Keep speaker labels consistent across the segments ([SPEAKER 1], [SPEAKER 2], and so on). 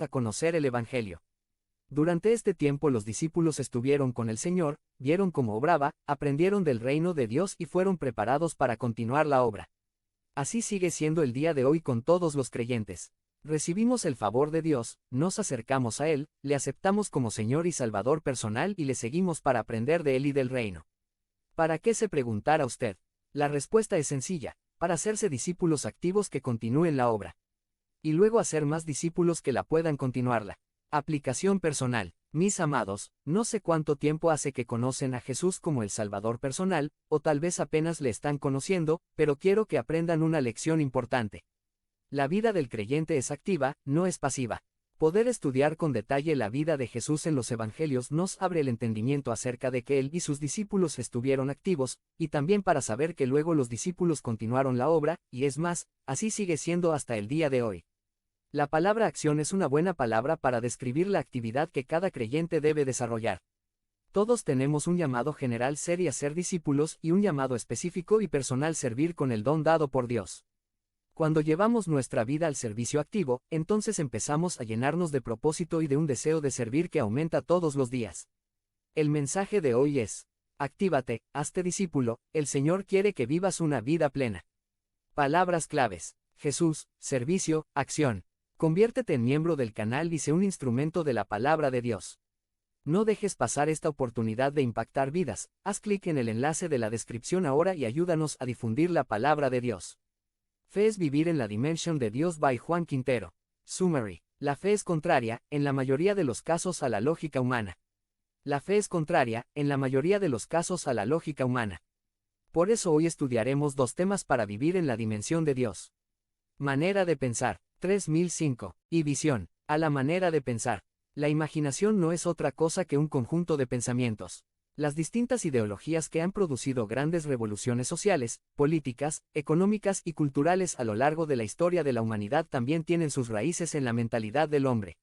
[SPEAKER 1] a conocer el Evangelio. Durante este tiempo los discípulos estuvieron con el Señor, vieron cómo obraba, aprendieron del reino de Dios y fueron preparados para continuar la obra. Así sigue siendo el día de hoy con todos los creyentes. Recibimos el favor de Dios, nos acercamos a Él, le aceptamos como Señor y Salvador personal y le seguimos para aprender de Él y del reino. ¿Para qué se preguntará usted? La respuesta es sencilla, para hacerse discípulos activos que continúen la obra. Y luego hacer más discípulos que la puedan continuarla. Aplicación personal. Mis amados, no sé cuánto tiempo hace que conocen a Jesús como el Salvador personal, o tal vez apenas le están conociendo, pero quiero que aprendan una lección importante. La vida del creyente es activa, no es pasiva. Poder estudiar con detalle la vida de Jesús en los Evangelios nos abre el entendimiento acerca de que Él y sus discípulos estuvieron activos, y también para saber que luego los discípulos continuaron la obra, y es más, así sigue siendo hasta el día de hoy. La palabra acción es una buena palabra para describir la actividad que cada creyente debe desarrollar. Todos tenemos un llamado general ser y hacer discípulos y un llamado específico y personal servir con el don dado por Dios. Cuando llevamos nuestra vida al servicio activo, entonces empezamos a llenarnos de propósito y de un deseo de servir que aumenta todos los días. El mensaje de hoy es: actívate, hazte discípulo, el Señor quiere que vivas una vida plena. Palabras claves: Jesús, servicio, acción. Conviértete en miembro del canal y sé un instrumento de la palabra de Dios. No dejes pasar esta oportunidad de impactar vidas. Haz clic en el enlace de la descripción ahora y ayúdanos a difundir la palabra de Dios. Fe es vivir en la dimensión de Dios by Juan Quintero. Summary. La fe es contraria, en la mayoría de los casos, a la lógica humana. La fe es contraria, en la mayoría de los casos, a la lógica humana. Por eso hoy estudiaremos dos temas para vivir en la dimensión de Dios. Manera de pensar. 3005. Y visión. A la manera de pensar. La imaginación no es otra cosa que un conjunto de pensamientos. Las distintas ideologías que han producido grandes revoluciones sociales, políticas, económicas y culturales a lo largo de la historia de la humanidad también tienen sus raíces en la mentalidad del hombre.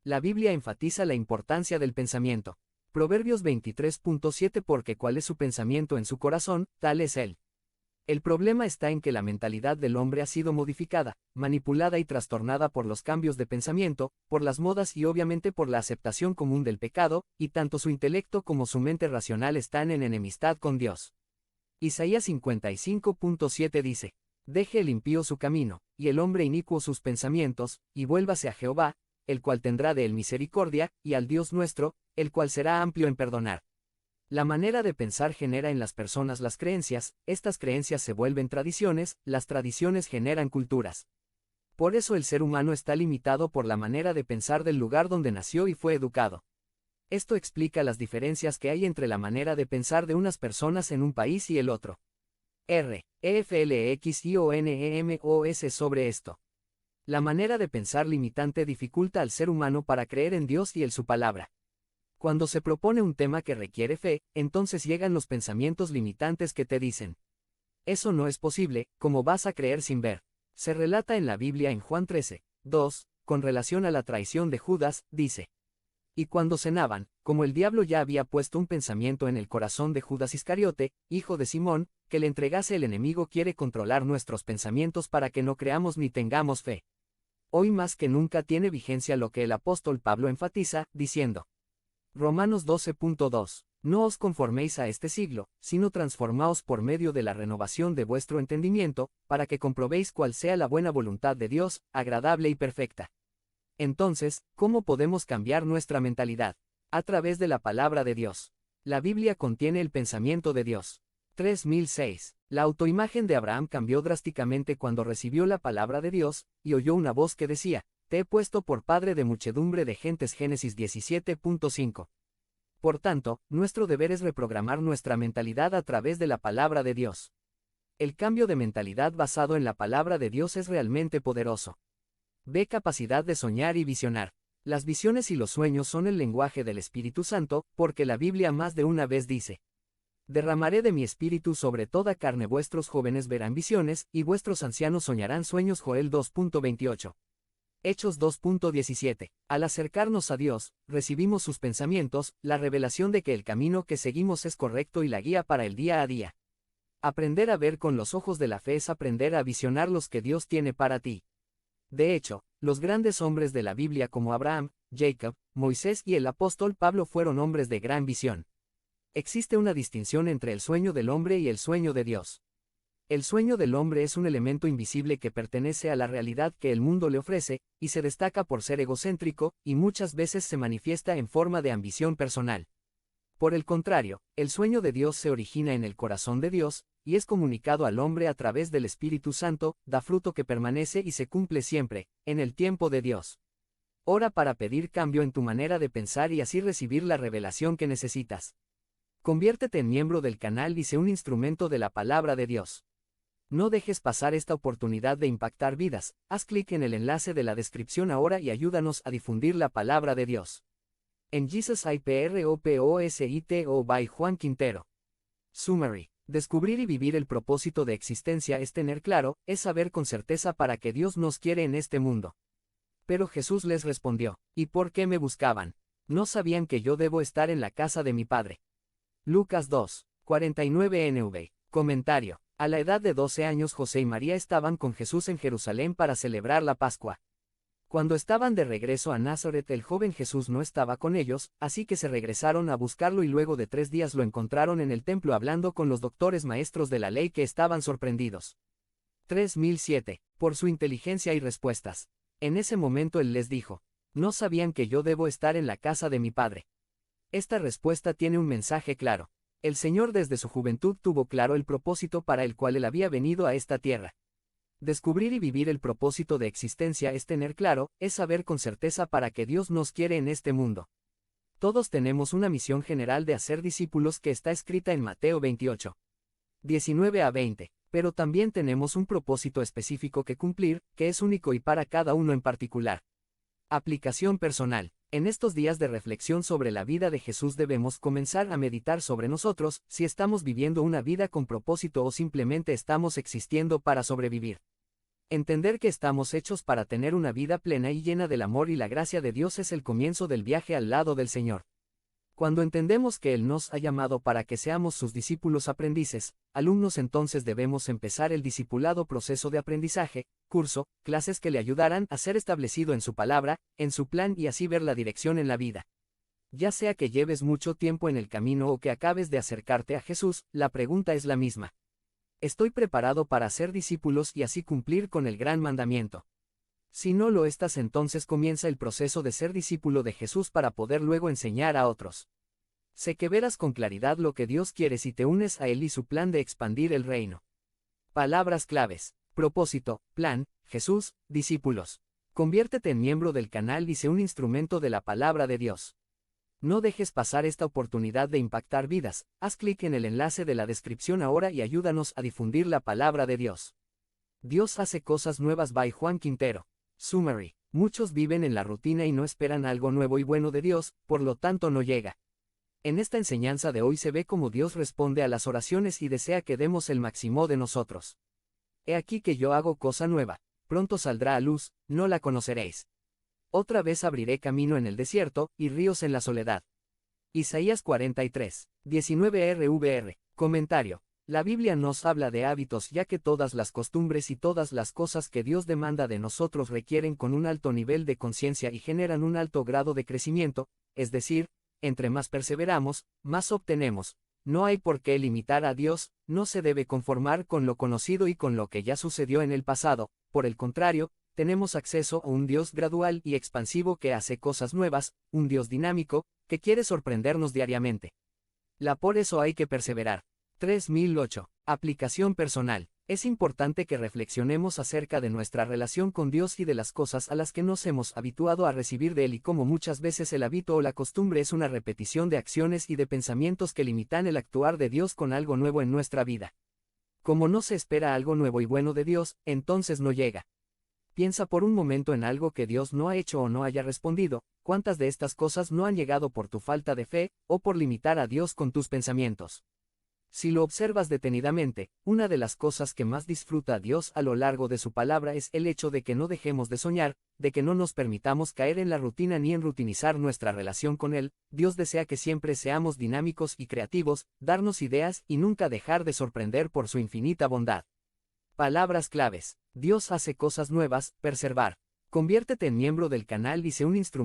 [SPEAKER 1] La Biblia enfatiza la importancia del pensamiento. Proverbios 23.7 Porque cuál es su pensamiento en su corazón, tal es él. El problema está en que la mentalidad del hombre ha sido modificada, manipulada y trastornada por los cambios de pensamiento, por las modas y obviamente por la aceptación común del pecado, y tanto su intelecto como su mente racional están en enemistad con Dios. Isaías 55.7 dice: Deje el impío su camino, y el hombre inicuo sus pensamientos, y vuélvase a Jehová, el cual tendrá de él misericordia, y al Dios nuestro, el cual será amplio en perdonar. La manera de pensar genera en las personas las creencias, estas creencias se vuelven tradiciones, las tradiciones generan culturas. Por eso el ser humano está limitado por la manera de pensar del lugar donde nació y fue educado. Esto explica las diferencias que hay entre la manera de pensar de unas personas en un país y el otro. EFLEXIONEMOS sobre esto. La manera de pensar limitante dificulta al ser humano para creer en Dios y en su palabra. Cuando se propone un tema que requiere fe, entonces llegan los pensamientos limitantes que te dicen: eso no es posible, ¿cómo vas a creer sin ver? Se relata en la Biblia en Juan 13:2, con relación a la traición de Judas, dice: y cuando cenaban, como el diablo ya había puesto un pensamiento en el corazón de Judas Iscariote, hijo de Simón, que le entregase, el enemigo quiere controlar nuestros pensamientos para que no creamos ni tengamos fe. Hoy más que nunca tiene vigencia lo que el apóstol Pablo enfatiza, diciendo: Romanos 12.2. No os conforméis a este siglo, sino transformaos por medio de la renovación de vuestro entendimiento, para que comprobéis cuál sea la buena voluntad de Dios, agradable y perfecta. Entonces, ¿cómo podemos cambiar nuestra mentalidad? A través de la palabra de Dios. La Biblia contiene el pensamiento de Dios. 3006. La autoimagen de Abraham cambió drásticamente cuando recibió la palabra de Dios, y oyó una voz que decía: te he puesto por padre de muchedumbre de gentes. Génesis 17.5. Por tanto, nuestro deber es reprogramar nuestra mentalidad a través de la palabra de Dios. El cambio de mentalidad basado en la palabra de Dios es realmente poderoso. Ve capacidad de soñar y visionar. Las visiones y los sueños son el lenguaje del Espíritu Santo, porque la Biblia más de una vez dice: derramaré de mi espíritu sobre toda carne, vuestros jóvenes verán visiones, y vuestros ancianos soñarán sueños. Joel 2.28. Hechos 2.17. Al acercarnos a Dios, recibimos sus pensamientos, la revelación de que el camino que seguimos es correcto y la guía para el día a día. Aprender a ver con los ojos de la fe es aprender a visionar los que Dios tiene para ti. De hecho, Los grandes hombres de la Biblia como Abraham, Jacob, Moisés y el apóstol Pablo fueron hombres de gran visión. Existe una distinción entre el sueño del hombre y el sueño de Dios. El sueño del hombre es un elemento invisible que pertenece a la realidad que el mundo le ofrece, y se destaca por ser egocéntrico, y muchas veces se manifiesta en forma de ambición personal. Por el contrario, el sueño de Dios se origina en el corazón de Dios, y es comunicado al hombre a través del Espíritu Santo, da fruto que permanece y se cumple siempre, en el tiempo de Dios. Ora para pedir cambio en tu manera de pensar y así recibir la revelación que necesitas. Conviértete en miembro del canal y sé un instrumento de la palabra de Dios. No dejes pasar esta oportunidad de impactar vidas. Haz clic en el enlace de la descripción ahora y ayúdanos a difundir la palabra de Dios. En Jesus IPROPOSITO by Juan Quintero. Summary. Descubrir y vivir el propósito de existencia es tener claro, es saber con certeza para qué Dios nos quiere en este mundo. Pero Jesús les respondió, ¿y por qué me buscaban? ¿No sabían que yo debo estar en la casa de mi Padre? Lucas 2, 49 NV. Comentario. A la edad de 12 años José y María estaban con Jesús en Jerusalén para celebrar la Pascua. Cuando estaban de regreso a Nazaret el joven Jesús no estaba con ellos, así que se regresaron a buscarlo y luego de 3 días lo encontraron en el templo hablando con los doctores maestros de la ley que estaban sorprendidos. 3007. Por su inteligencia y respuestas. En ese momento él les dijo, ¿no sabían que yo debo estar en la casa de mi Padre? Esta respuesta tiene un mensaje claro. El Señor desde su juventud tuvo claro el propósito para el cual él había venido a esta tierra. Descubrir y vivir el propósito de existencia es tener claro, es saber con certeza para qué Dios nos quiere en este mundo. Todos tenemos una misión general de hacer discípulos que está escrita en Mateo 28. 19 a 20, pero también tenemos un propósito específico que cumplir, que es único y para cada uno en particular. Aplicación personal. En estos días de reflexión sobre la vida de Jesús debemos comenzar a meditar sobre nosotros, si estamos viviendo una vida con propósito o simplemente estamos existiendo para sobrevivir. Entender que estamos hechos para tener una vida plena y llena del amor y la gracia de Dios es el comienzo del viaje al lado del Señor. Cuando entendemos que Él nos ha llamado para que seamos sus discípulos aprendices, alumnos, entonces debemos empezar el discipulado proceso de aprendizaje, curso, clases que le ayudarán a ser establecido en su palabra, en su plan y así ver la dirección en la vida. Ya sea que lleves mucho tiempo en el camino o que acabes de acercarte a Jesús, la pregunta es la misma. ¿Estoy preparado para ser discípulos y así cumplir con el gran mandamiento? Si no lo estás, entonces comienza el proceso de ser discípulo de Jesús para poder luego enseñar a otros. Sé que verás con claridad lo que Dios quiere si te unes a Él y su plan de expandir el reino. Palabras claves. Propósito, plan, Jesús, discípulos. Conviértete en miembro del canal y sé un instrumento de la palabra de Dios. No dejes pasar esta oportunidad de impactar vidas. Haz clic en el enlace de la descripción ahora y ayúdanos a difundir la palabra de Dios. Dios hace cosas nuevas by Juan Quintero. Summary. Muchos viven en la rutina y no esperan algo nuevo y bueno de Dios, por lo tanto no llega. En esta enseñanza de hoy se ve cómo Dios responde a las oraciones y desea que demos el máximo de nosotros. He aquí que yo hago cosa nueva, pronto saldrá a luz, no la conoceréis. Otra vez abriré camino en el desierto, y ríos en la soledad. Isaías 43, 19 RVR. Comentario. La Biblia nos habla de hábitos ya que todas las costumbres y todas las cosas que Dios demanda de nosotros requieren con un alto nivel de conciencia y generan un alto grado de crecimiento, es decir, entre más perseveramos, más obtenemos. No hay por qué limitar a Dios, no se debe conformar con lo conocido y con lo que ya sucedió en el pasado, por el contrario, tenemos acceso a un Dios gradual y expansivo que hace cosas nuevas, un Dios dinámico, que quiere sorprendernos diariamente. Por eso hay que perseverar. 3008. Aplicación personal. Es importante que reflexionemos acerca de nuestra relación con Dios y de las cosas a las que nos hemos habituado a recibir de Él y cómo muchas veces el hábito o la costumbre es una repetición de acciones y de pensamientos que limitan el actuar de Dios con algo nuevo en nuestra vida. Como no se espera algo nuevo y bueno de Dios, entonces no llega. Piensa por un momento en algo que Dios no ha hecho o no haya respondido. ¿Cuántas de estas cosas no han llegado por tu falta de fe, o por limitar a Dios con tus pensamientos? Si lo observas detenidamente, una de las cosas que más disfruta Dios a lo largo de su palabra es el hecho de que no dejemos de soñar, de que no nos permitamos caer en la rutina ni en rutinizar nuestra relación con Él. Dios desea que siempre seamos dinámicos y creativos, darnos ideas y nunca dejar de sorprender por su infinita bondad. Palabras claves. Dios hace cosas nuevas, perseverar. Conviértete en miembro del canal y sé un instrumento